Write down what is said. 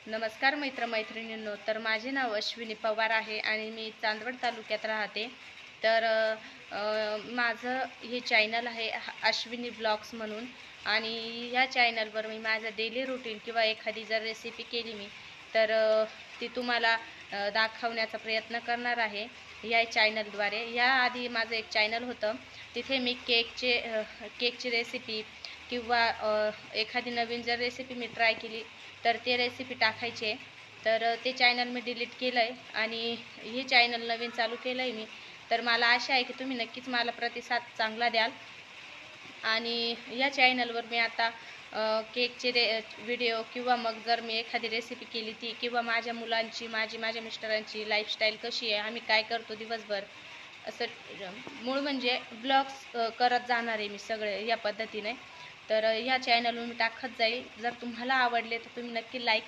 नमस्कार मैत्रिणींनो, तर माझे नाव अश्विनी पवार आहे आणि मी चांदवड तालुक्यात राहते। तर माझं हे चॅनल आहे अश्विनी ब्लॉग्स म्हणून, आणि या चॅनलवर मी माझं डेली रुटीन किंवा एखादी जर रेसिपी केली मी तर ती तुम्हाला दाखवण्याचा प्रयत्न करणार आहे या चॅनलद्वारे। याआधी माझं एक चॅनल होतं, तिथे मी केकची रेसिपी किंवा एखादी नवीन जर रेसिपी मी ट्राय केली तर ते रेसिपी टाकायचे। तर ते चॅनल मी डिलीट केलं आहे आणि हे चॅनल नवीन चालू केलं आहे मी। तर मला आशा आहे की तुम्ही नक्कीच मला प्रतिसाद चांगला द्याल। आणि या चॅनलवर मी आता केकचे व्हिडिओ किंवा मग जर मी एखादी रेसिपी केली ती, किंवा माझ्या मुलांची, माझ्या मिस्टरांची लाईफस्टाईल कशी आहे, आम्ही काय करतो दिवसभर, असं मूळ म्हणजे ब्लॉग्स करत जाणार आहे मी सगळे या पद्धतीने। तर ह्या चॅनलवर मी टाकत जाईल। जर तुम्हाला आवडले तर तुम्ही नक्की लाईक